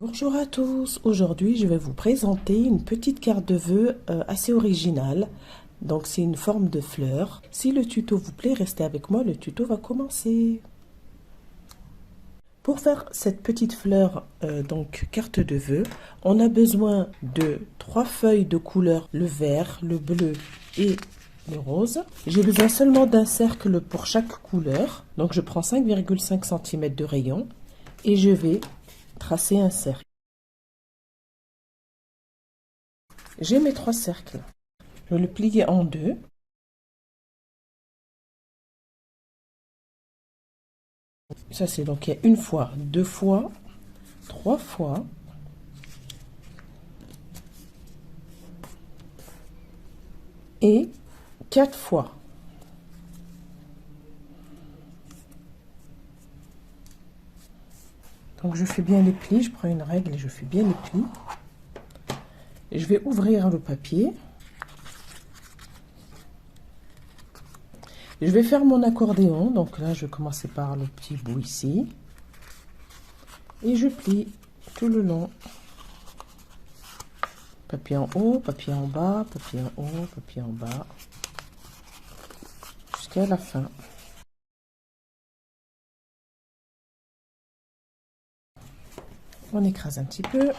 Bonjour à tous, aujourd'hui je vais vous présenter une petite carte de vœux assez originale. Donc c'est une forme de fleur. Si le tuto vous plaît, restez avec moi, le tuto va commencer. Pour faire cette petite fleur, donc carte de vœux, on a besoin de 3 feuilles de couleur, le vert, le bleu et le rose. J'ai besoin seulement d'un cercle pour chaque couleur. Donc je prends 5,5 cm de rayon et je vais tracer un cercle. J'ai mes 3 cercles. Je vais le plier en deux. Ça, c'est donc il y a une fois, deux fois, trois fois. Et 4 fois. Donc je fais bien les plis, je prends une règle et je fais bien les plis. Et je vais ouvrir le papier. Je vais faire mon accordéon. Donc là, je vais commencer par le petit bout ici. Et je plie tout le long. Papier en haut, papier en bas, papier en haut, papier en bas. Jusqu'à la fin. On écrase un petit peu.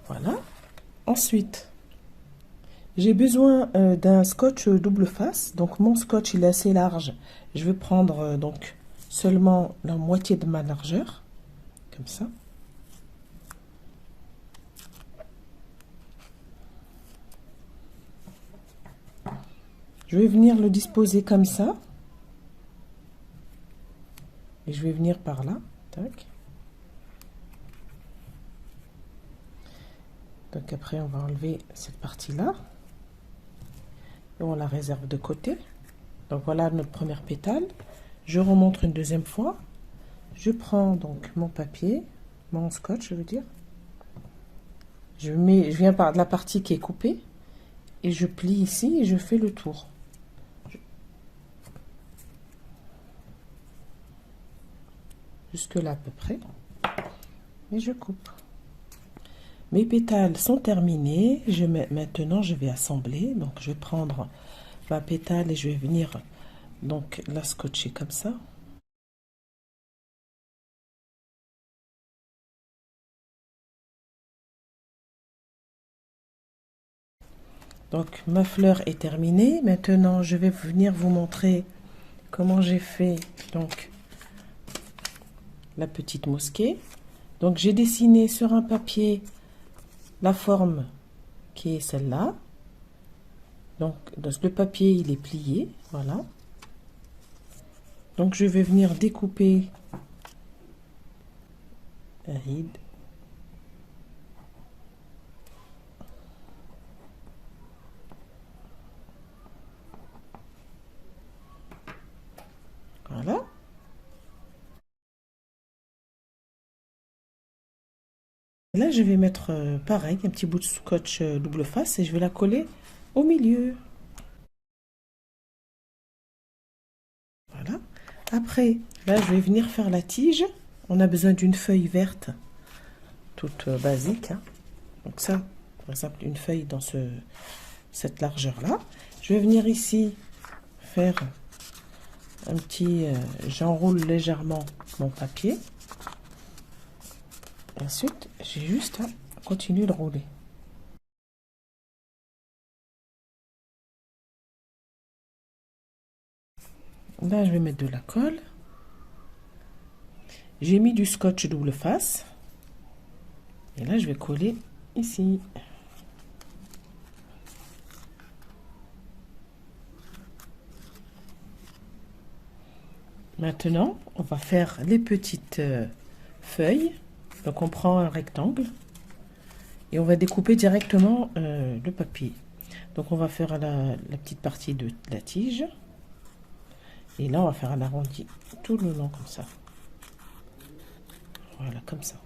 Voilà. Ensuite, j'ai besoin d'un scotch double face. Donc mon scotch il est assez large. Je vais prendre donc seulement la moitié de ma largeur. Comme ça. Je vais venir le disposer comme ça. Et je vais venir par là. Tac. Donc après on va enlever cette partie-là. Et on la réserve de côté. Donc voilà notre première pétale. Je remonte une deuxième fois. Je prends donc mon papier, mon scotch je veux dire. Je viens par la partie qui est coupée. Et je plie ici et je fais le tour. Jusque là à peu près. Et je coupe. Mes pétales sont terminés. Maintenant, je vais assembler. Donc, je vais prendre ma pétale et je vais venir donc la scotcher comme ça. Donc, ma fleur est terminée. Maintenant, je vais venir vous montrer comment j'ai fait donc la petite mosquée. Donc, j'ai dessiné sur un papier la forme qui est celle-là. Donc, le papier, il est plié. Voilà. Donc, je vais venir découper un ride. Voilà. Là, je vais mettre pareil, un petit bout de scotch double face et je vais la coller au milieu. Voilà. Après, là, je vais venir faire la tige. On a besoin d'une feuille verte, toute basique. Hein. Donc ça, par exemple, une feuille dans cette largeur-là. Je vais venir ici faire un petit... j'enroule légèrement mon papier. Et ensuite, j'ai juste à continuer de rouler. Là, je vais mettre de la colle. J'ai mis du scotch double face. Et là, je vais coller ici. Maintenant, on va faire les petites feuilles. Donc, on prend un rectangle et on va découper directement le papier. Donc, on va faire la petite partie de la tige. Et là, on va faire un arrondi tout le long comme ça. Voilà, comme ça.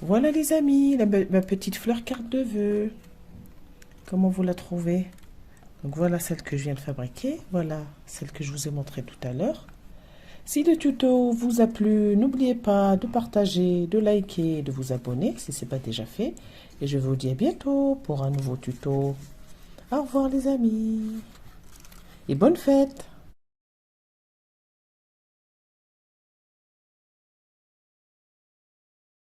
Voilà les amis, ma petite fleur carte de vœux. Comment vous la trouvez? Donc voilà celle que je viens de fabriquer. Voilà celle que je vous ai montrée tout à l'heure. Si le tuto vous a plu, n'oubliez pas de partager, de liker et de vous abonner si ce n'est pas déjà fait. Et je vous dis à bientôt pour un nouveau tuto. Au revoir les amis. Et bonne fête!